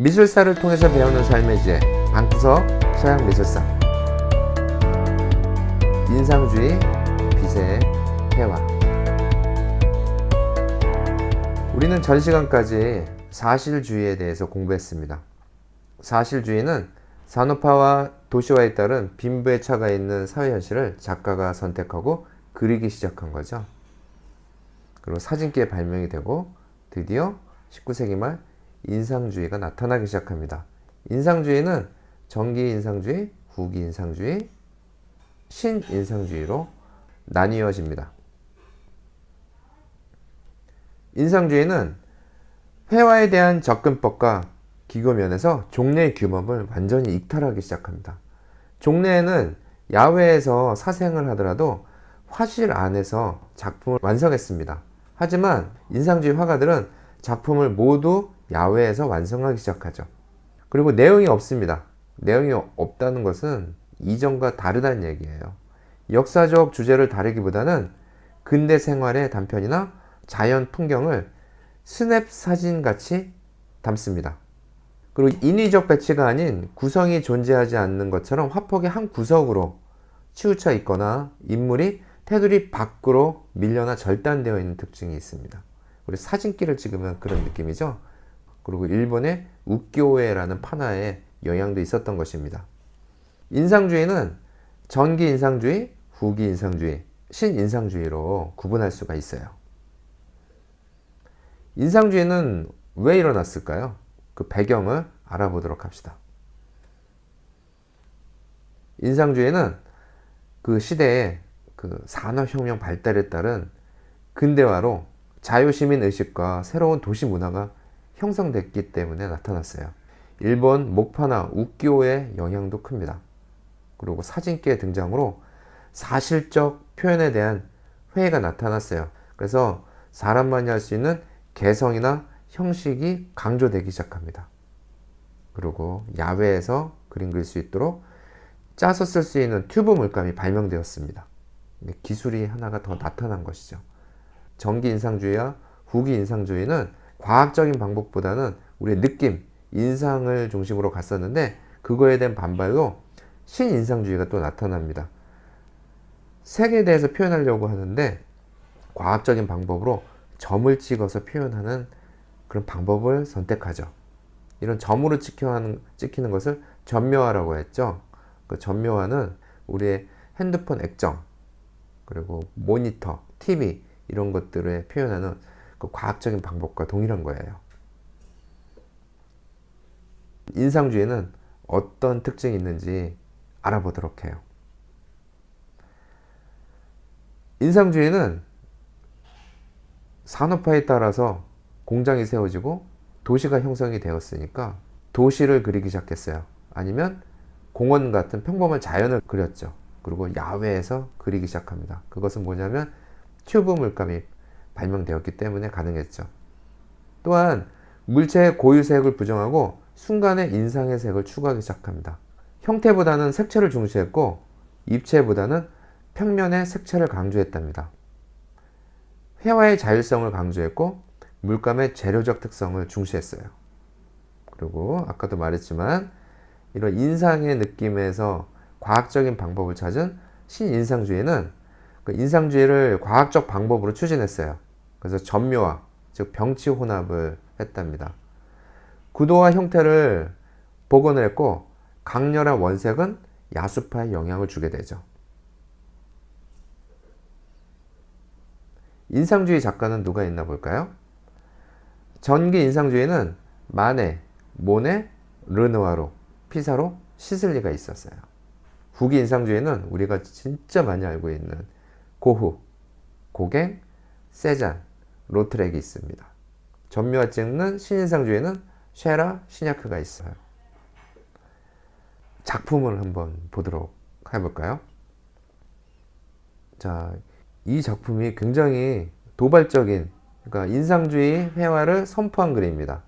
미술사를 통해서 배우는 삶의 지혜, 방구석 서양 미술사. 인상주의, 빛의 회화. 우리는 전 시간까지 사실주의에 대해서 공부했습니다. 사실주의는 산업화와 도시화에 따른 빈부의 차가 있는 사회 현실을 작가가 선택하고 그리기 시작한 거죠. 그리고 사진기의 발명이 되고 드디어 19세기 말 인상주의가 나타나기 시작합니다. 인상주의는 전기인상주의, 후기인상주의, 신인상주의로 나뉘어집니다. 인상주의는 회화에 대한 접근법과 기교 면에서 종래의 규범을 완전히 이탈하기 시작합니다. 종래에는 야외에서 사생을 하더라도 화실 안에서 작품을 완성했습니다. 하지만 인상주의 화가들은 작품을 모두 야외에서 완성하기 시작하죠. 그리고 내용이 없습니다. 내용이 없다는 것은 이전과 다르다는 얘기예요. 역사적 주제를 다루기보다는 근대 생활의 단편이나 자연 풍경을 스냅 사진같이 담습니다. 그리고 인위적 배치가 아닌 구성이 존재하지 않는 것처럼 화폭의 한 구석으로 치우쳐 있거나 인물이 테두리 밖으로 밀려나 절단되어 있는 특징이 있습니다. 우리 사진기를 찍으면 그런 느낌이죠. 그리고 일본의 우키오에라는 판화에 영향도 있었던 것입니다. 인상주의는 전기인상주의, 후기인상주의, 신인상주의로 구분할 수가 있어요. 인상주의는 왜 일어났을까요? 그 배경을 알아보도록 합시다. 인상주의는 그 시대의 그 산업혁명 발달에 따른 근대화로 자유시민 의식과 새로운 도시 문화가 형성됐기 때문에 나타났어요. 일본 목파나 우키오의 영향도 큽니다. 그리고 사진기의 등장으로 사실적 표현에 대한 회의가 나타났어요. 그래서 사람만이 할 수 있는 개성이나 형식이 강조되기 시작합니다. 그리고 야외에서 그림 그릴 수 있도록 짜서 쓸 수 있는 튜브 물감이 발명되었습니다. 기술이 하나가 더 나타난 것이죠. 전기인상주의와 후기인상주의는 과학적인 방법보다는 우리의 느낌, 인상을 중심으로 갔었는데 그거에 대한 반발로 신인상주의가 또 나타납니다. 색에 대해서 표현하려고 하는데 과학적인 방법으로 점을 찍어서 표현하는 그런 방법을 선택하죠. 이런 점으로 찍히는 것을 점묘화라고 했죠. 그 점묘화는 우리의 핸드폰 액정, 그리고 모니터, TV 이런 것들을 표현하는 그 과학적인 방법과 동일한 거예요. 인상주의는 어떤 특징이 있는지 알아보도록 해요. 인상주의는 산업화에 따라서 공장이 세워지고 도시가 형성이 되었으니까 도시를 그리기 시작했어요. 아니면 공원 같은 평범한 자연을 그렸죠. 그리고 야외에서 그리기 시작합니다. 그것은 뭐냐면 튜브 물감이 발명되었기 때문에 가능했죠. 또한 물체의 고유색을 부정하고 순간의 인상의 색을 추구하기 시작합니다. 형태보다는 색채를 중시했고 입체보다는 평면의 색채를 강조했답니다. 회화의 자율성을 강조했고 물감의 재료적 특성을 중시했어요. 그리고 아까도 말했지만 이런 인상의 느낌에서 과학적인 방법을 찾은 신인상주의는 그 인상주의를 과학적 방법으로 추진했어요. 그래서 점묘화, 즉 병치 혼합을 했답니다. 구도와 형태를 복원을 했고 강렬한 원색은 야수파에 영향을 주게 되죠. 인상주의 작가는 누가 있나 볼까요? 전기 인상주의는 마네, 모네, 르누아르, 피사로, 시슬리가 있었어요. 후기 인상주의는 우리가 진짜 많이 알고 있는 고흐, 고갱, 세잔, 로트렉이 있습니다. 점묘화 찍는 신인상주의는 쉐라, 시냐크가 있어요. 작품을 한번 보도록 해볼까요? 자, 이 작품이 굉장히 도발적인, 그러니까 인상주의 회화를 선포한 그림입니다.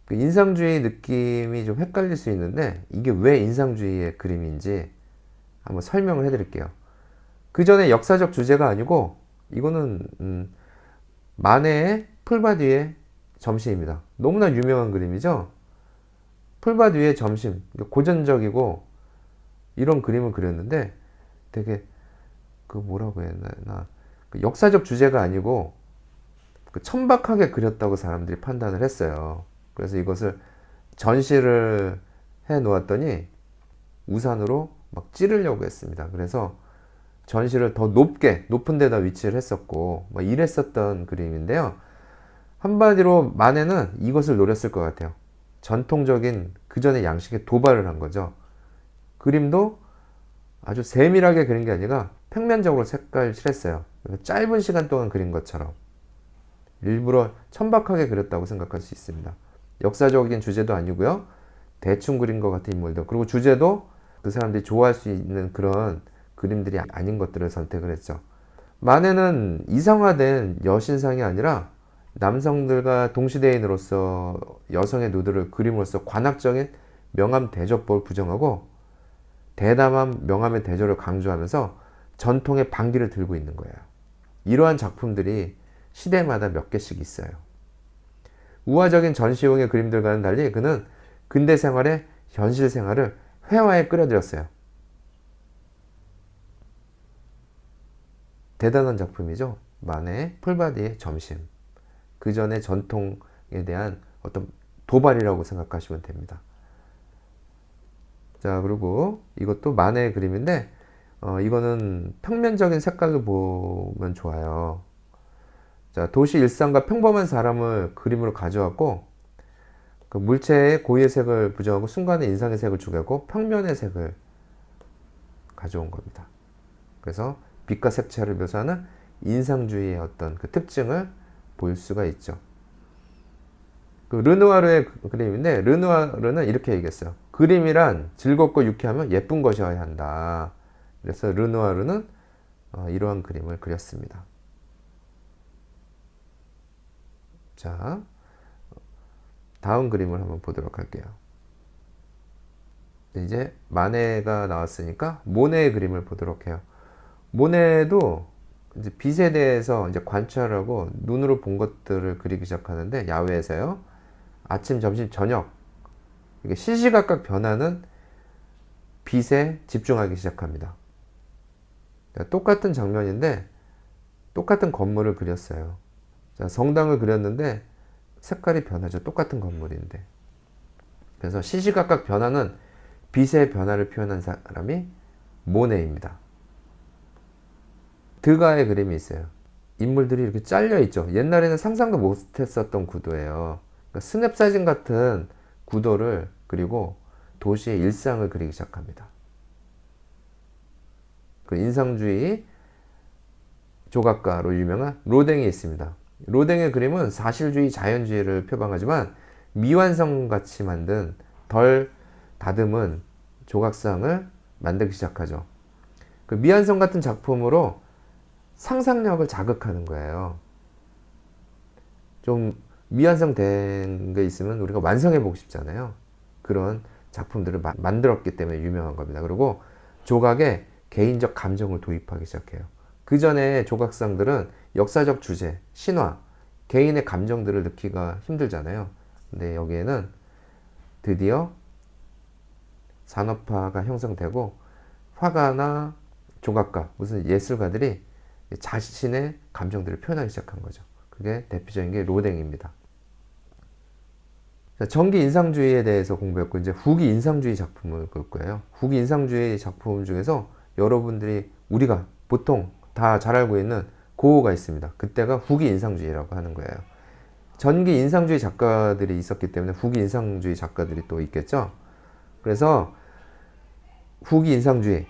그 인상주의 느낌이 좀 헷갈릴 수 있는데 이게 왜 인상주의의 그림인지 한번 설명을 해드릴게요. 그 전에 역사적 주제가 아니고 이거는 마네의 풀바디에 점심입니다. 너무나 유명한 그림이죠. 풀밭 위에 점심, 고전적이고 이런 그림을 그렸는데 되게 그 뭐라고 해야 되나, 그 역사적 주제가 아니고 그 천박하게 그렸다고 사람들이 판단을 했어요. 그래서 이것을 전시를 해 놓았더니 우산으로 막 찌르려고 했습니다. 그래서 전시를 더 높은 데다 위치를 했었고 막 이랬었던 그림인데요. 한마디로 마네는 이것을 노렸을 것 같아요. 전통적인 그전의 양식에 도발을 한 거죠. 그림도 아주 세밀하게 그린 게 아니라 평면적으로 색깔 칠했어요. 짧은 시간 동안 그린 것처럼 일부러 천박하게 그렸다고 생각할 수 있습니다. 역사적인 주제도 아니고요. 대충 그린 것 같은 인물들, 그리고 주제도 그 사람들이 좋아할 수 있는 그런 그림들이 아닌 것들을 선택을 했죠. 마네는 이상화된 여신상이 아니라 남성들과 동시대인으로서 여성의 누드를 그림으로써 관학적인 명암 대조법을 부정하고 대담한 명암의 대조를 강조하면서 전통의 반기를 들고 있는 거예요. 이러한 작품들이 시대마다 몇 개씩 있어요. 우화적인 전시용의 그림들과는 달리 그는 근대 생활의 현실 생활을 회화에 끌어들였어요. 대단한 작품이죠. 마네의 풀바디의 점심. 그 전의 전통에 대한 어떤 도발이라고 생각하시면 됩니다. 자, 그리고 이것도 마네의 그림인데 이거는 평면적인 색깔로 보면 좋아요. 자, 도시 일상과 평범한 사람을 그림으로 가져왔고 그 물체의 고유의 색을 부정하고 순간의 인상의 색을 추가하고 평면의 색을 가져온 겁니다. 그래서 빛과 색채를 묘사하는 인상주의의 어떤 그 특징을 볼 수가 있죠. 그 르누아르의 그림인데 르누아르는 이렇게 얘기했어요. 그림이란 즐겁고 유쾌하면 예쁜 것이어야 한다. 그래서 르누아르는 이러한 그림을 그렸습니다. 자, 다음 그림을 한번 보도록 할게요. 이제 마네가 나왔으니까 모네의 그림을 보도록 해요. 모네도 이제 빛에 대해서 이제 관찰하고 눈으로 본 것들을 그리기 시작하는데 야외에서요. 아침, 점심, 저녁 이게 시시각각 변하는 빛에 집중하기 시작합니다. 똑같은 장면인데 똑같은 건물을 그렸어요. 자, 성당을 그렸는데 색깔이 변하죠. 똑같은 건물인데. 그래서 시시각각 변하는 빛의 변화를 표현한 사람이 모네입니다. 드가의 그림이 있어요. 인물들이 이렇게 잘려 있죠. 옛날에는 상상도 못했었던 구도예요. 그러니까 스냅 사진 같은 구도를 그리고 도시의 일상을 그리기 시작합니다. 그 인상주의 조각가로 유명한 로댕이 있습니다. 로댕의 그림은 사실주의, 자연주의를 표방하지만 미완성같이 만든 덜 다듬은 조각상을 만들기 시작하죠. 그 미완성 같은 작품으로 상상력을 자극하는 거예요. 좀 미완성된 게 있으면 우리가 완성해보고 싶잖아요. 그런 작품들을 만들었기 때문에 유명한 겁니다. 그리고 조각에 개인적 감정을 도입하기 시작해요. 그 전에 조각상들은 역사적 주제, 신화, 개인의 감정들을 넣기가 힘들잖아요. 근데 여기에는 드디어 산업화가 형성되고 화가나 조각가, 무슨 예술가들이 자신의 감정들을 표현하기 시작한 거죠. 그게 대표적인 게 로댕입니다. 전기 인상주의에 대해서 공부했고 이제 후기 인상주의 작품을 볼 거예요. 후기 인상주의 작품 중에서 여러분들이 우리가 보통 다 잘 알고 있는 고흐가 있습니다. 그때가 후기 인상주의라고 하는 거예요. 전기 인상주의 작가들이 있었기 때문에 후기 인상주의 작가들이 또 있겠죠. 그래서 후기 인상주의,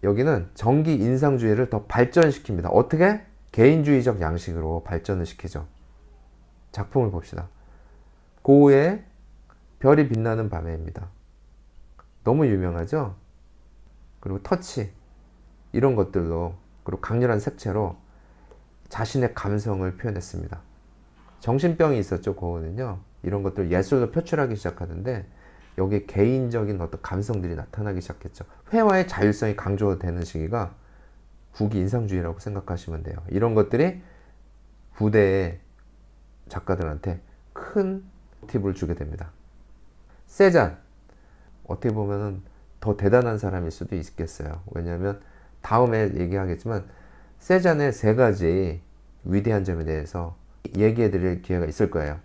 여기는 전기 인상주의를 더 발전시킵니다. 어떻게? 개인주의적 양식으로 발전을 시키죠. 작품을 봅시다. 고흐의 별이 빛나는 밤에입니다. 너무 유명하죠? 그리고 터치, 이런 것들로, 그리고 강렬한 색채로 자신의 감성을 표현했습니다. 정신병이 있었죠, 고흐는요. 이런 것들을 예술로 표출하기 시작하는데 여기에 개인적인 어떤 감성들이 나타나기 시작했죠. 회화의 자율성이 강조되는 시기가 후기 인상주의라고 생각하시면 돼요. 이런 것들이 후대의 작가들한테 큰 모티브를 주게 됩니다. 세잔, 어떻게 보면은 더 대단한 사람일 수도 있겠어요. 왜냐하면 다음에 얘기하겠지만 세잔의 세 가지 위대한 점에 대해서 얘기해 드릴 기회가 있을 거예요.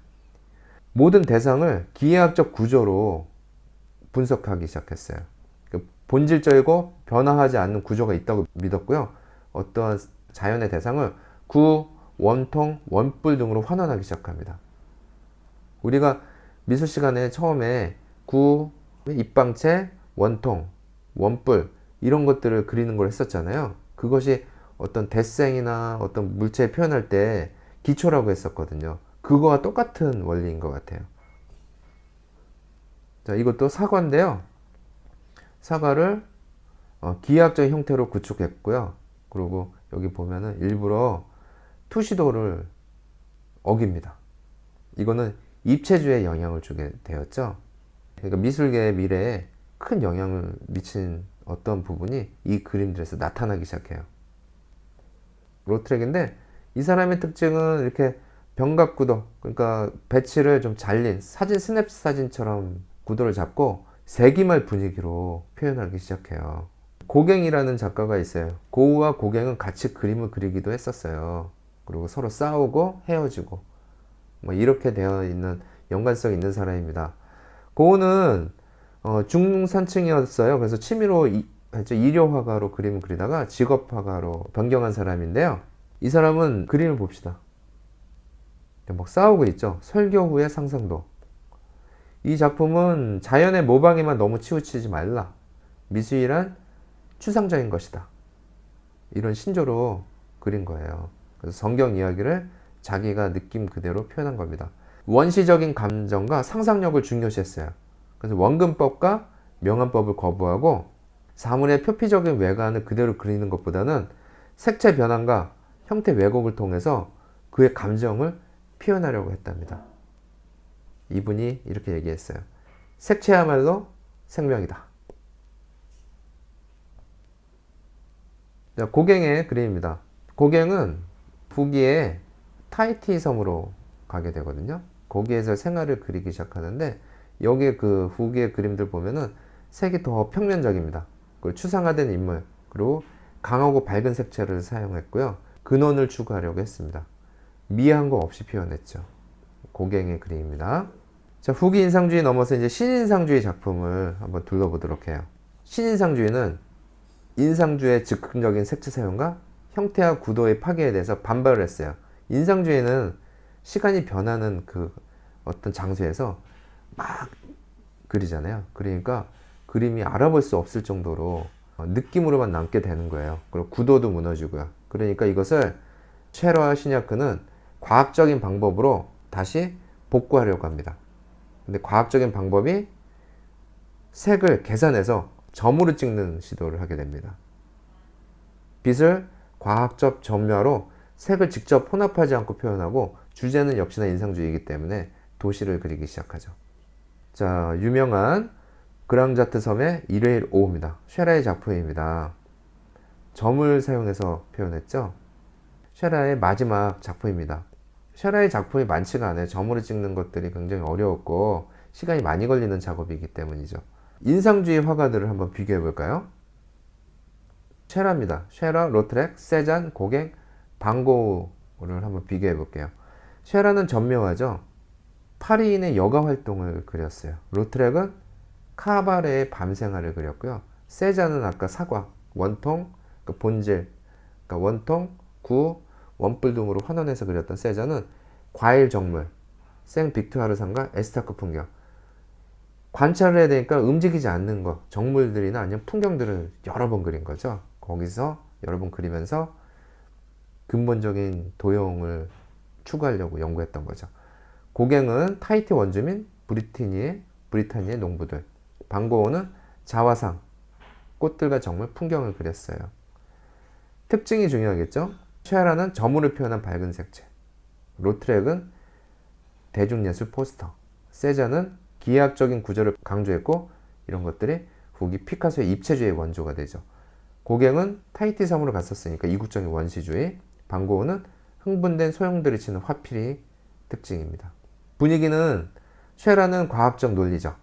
모든 대상을 기하학적 구조로 분석하기 시작했어요. 본질적이고 변화하지 않는 구조가 있다고 믿었고요. 어떠한 자연의 대상을 구, 원통, 원뿔 등으로 환원하기 시작합니다. 우리가 미술 시간에 처음에 구, 입방체, 원통, 원뿔 이런 것들을 그리는 걸 했었잖아요. 그것이 어떤 대생이나 어떤 물체 표현할 때 기초라고 했었거든요. 그거와 똑같은 원리인 것 같아요. 자, 이것도 사과인데요. 사과를 기하학적인 형태로 구축했고요. 그리고 여기 보면은 일부러 투시도를 어깁니다. 이거는 입체주의에 영향을 주게 되었죠. 그러니까 미술계의 미래에 큰 영향을 미친 어떤 부분이 이 그림들에서 나타나기 시작해요. 로트렉인데 이 사람의 특징은 이렇게 병각 구도, 그러니까 배치를 좀 잘린 사진 스냅 사진처럼 구도를 잡고 세기말 분위기로 표현하기 시작해요. 고갱이라는 작가가 있어요. 고우와 고갱은 같이 그림을 그리기도 했었어요. 그리고 서로 싸우고 헤어지고 뭐 이렇게 되어 있는 연관성 있는 사람입니다. 고우는 중산층이었어요. 그래서 취미로 일요화가로 그림을 그리다가 직업화가로 변경한 사람인데요. 이 사람은 그림을 봅시다. 막 싸우고 있죠. 설교 후의 상상도. 이 작품은 자연의 모방에만 너무 치우치지 말라. 미술이란 추상적인 것이다. 이런 신조로 그린 거예요. 그래서 성경 이야기를 자기가 느낌 그대로 표현한 겁니다. 원시적인 감정과 상상력을 중요시했어요. 그래서 원근법과 명암법을 거부하고 사물의 표피적인 외관을 그대로 그리는 것보다는 색채 변환과 형태 왜곡을 통해서 그의 감정을 표현하려고 했답니다. 이분이 이렇게 얘기했어요. 색채야말로 생명이다. 자, 고갱의 그림입니다. 고갱은 북위의 타히티 섬으로 가게 되거든요. 거기에서 생활을 그리기 시작하는데 여기에 그 후기의 그림들 보면은 색이 더 평면적입니다. 그리고 추상화된 인물, 그리고 강하고 밝은 색채를 사용했고요. 근원을 추구하려고 했습니다. 미해한 거 없이 표현했죠. 고갱의 그림입니다. 자, 후기 인상주의 넘어서 이제 신인상주의 작품을 한번 둘러보도록 해요. 신인상주의는 인상주의 즉흥적인 색채 사용과 형태와 구도의 파괴에 대해서 반발을 했어요. 인상주의는 시간이 변하는 그 어떤 장소에서 막 그리잖아요. 그러니까 그림이 알아볼 수 없을 정도로 느낌으로만 남게 되는 거예요. 그리고 구도도 무너지고요. 그러니까 이것을 쉐러와 시냐크는 과학적인 방법으로 다시 복구하려고 합니다. 근데 과학적인 방법이 색을 계산해서 점으로 찍는 시도를 하게 됩니다. 빛을 과학적 점묘로 색을 직접 혼합하지 않고 표현하고 주제는 역시나 인상주의이기 때문에 도시를 그리기 시작하죠. 자, 유명한 그랑자트 섬의 일요일 오후입니다. 쉐라의 작품입니다. 점을 사용해서 표현했죠. 쉐라의 마지막 작품입니다. 쉐라의 작품이 많지가 않아요. 점으로 찍는 것들이 굉장히 어려웠고 시간이 많이 걸리는 작업이기 때문이죠. 인상주의 화가들을 한번 비교해 볼까요? 쉐라입니다. 쉐라, 로트렉, 세잔, 고갱, 방고우를 한번 비교해 볼게요. 쉐라는 점묘하죠. 파리인의 여가 활동을 그렸어요. 로트렉은 카바레의 밤생활을 그렸고요. 세잔은 아까 사과, 원통, 본질, 원통, 구, 원뿔 등으로 환원해서 그렸던 세잔은 과일 정물, 생 빅투아르산과 에스타크 풍경. 관찰을 해야 되니까 움직이지 않는 것, 정물들이나 아니면 풍경들을 여러 번 그린 거죠. 거기서 여러 번 그리면서 근본적인 도형을 추구하려고 연구했던 거죠. 고갱은 타히티 원주민 브리타니의 농부들, 방고우는 자화상, 꽃들과 정물, 풍경을 그렸어요. 특징이 중요하겠죠. 쉐라는 점으로 표현한 밝은 색채, 로트렉은 대중예술 포스터, 세잔은 기하학적인 구조를 강조했고 이런 것들이 후기 피카소의 입체주의의 원조가 되죠. 고갱은 타히티 섬으로 갔었으니까 이국적인 원시주의, 방고우는 흥분된 소형들이 치는 화필이 특징입니다. 분위기는 쉐라는 과학적 논리적,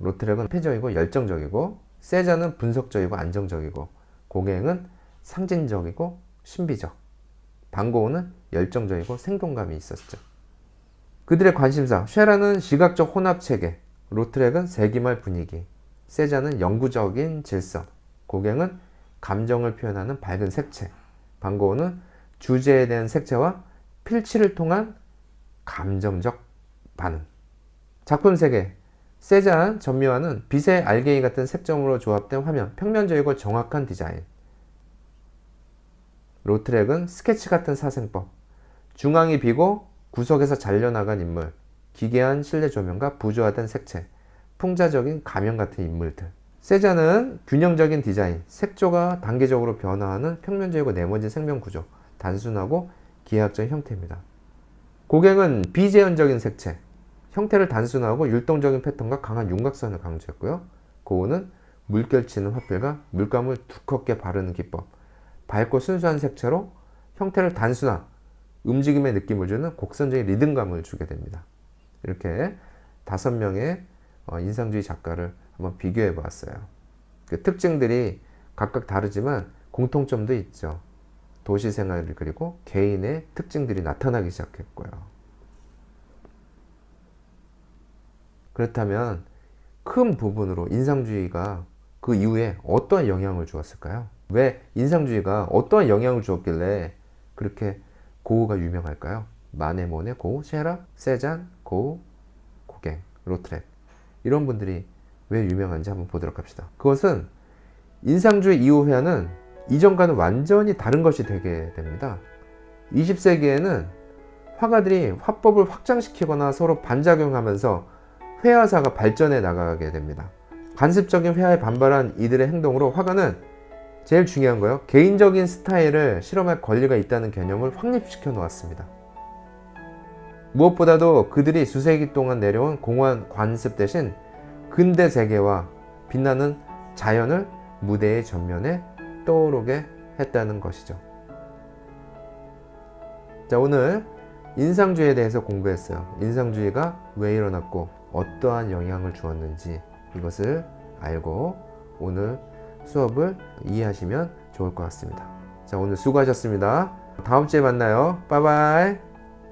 로트렉은 회적이고 열정적이고, 세자는 분석적이고 안정적이고, 고갱은 상징적이고 신비적, 반고흐는 열정적이고 생동감이 있었죠. 그들의 관심사, 쉐라는 시각적 혼합체계, 로트렉은 세기말 분위기, 세자는 영구적인 질서, 고갱은 감정을 표현하는 밝은 색채, 반고흐는 주제에 대한 색채와 필치를 통한 감정적 반응. 작품 세계, 세잔, 전미화는 빛의 알갱이 같은 색점으로 조합된 화면, 평면적이고 정확한 디자인. 로트렉은 스케치 같은 사생법, 중앙이 비고 구석에서 잘려나간 인물, 기괴한 실내 조명과 부조화된 색채, 풍자적인 가면 같은 인물들. 세잔은 균형적인 디자인, 색조가 단계적으로 변화하는 평면적이고 네모진 생명 구조, 단순하고 기하학적인 형태입니다. 고갱은 비재현적인 색채, 형태를 단순하고 율동적인 패턴과 강한 윤곽선을 강조했고요. 고흐는 물결치는 화필과 물감을 두껍게 바르는 기법, 밝고 순수한 색채로 형태를 단순한 움직임의 느낌을 주는 곡선적인 리듬감을 주게 됩니다. 이렇게 5명의 인상주의 작가를 한번 비교해 보았어요. 그 특징들이 각각 다르지만 공통점도 있죠. 도시 생활을 그리고 개인의 특징들이 나타나기 시작했고요. 그렇다면 큰 부분으로 인상주의가 그 이후에 어떠한 영향을 주었을까요? 왜 인상주의가 어떠한 영향을 주었길래 그렇게 고흐가 유명할까요? 마네, 모네, 고흐, 쉐라, 세잔, 고흐, 고갱, 로트렉, 이런 분들이 왜 유명한지 한번 보도록 합시다. 그것은 인상주의 이후 회화는 이전과는 완전히 다른 것이 되게 됩니다. 20세기에는 화가들이 화법을 확장시키거나 서로 반작용하면서 회화사가 발전해 나가게 됩니다. 관습적인 회화에 반발한 이들의 행동으로 화가는 제일 중요한 거예요. 개인적인 스타일을 실험할 권리가 있다는 개념을 확립시켜 놓았습니다. 무엇보다도 그들이 수세기 동안 내려온 공허한 관습 대신 근대 세계와 빛나는 자연을 무대의 전면에 떠오르게 했다는 것이죠. 자, 오늘 인상주의에 대해서 공부했어요. 인상주의가 왜 일어났고 어떠한 영향을 주었는지 이것을 알고 오늘 수업을 이해하시면 좋을 것 같습니다. 자, 오늘 수고하셨습니다. 다음 주에 만나요. 빠이빠이.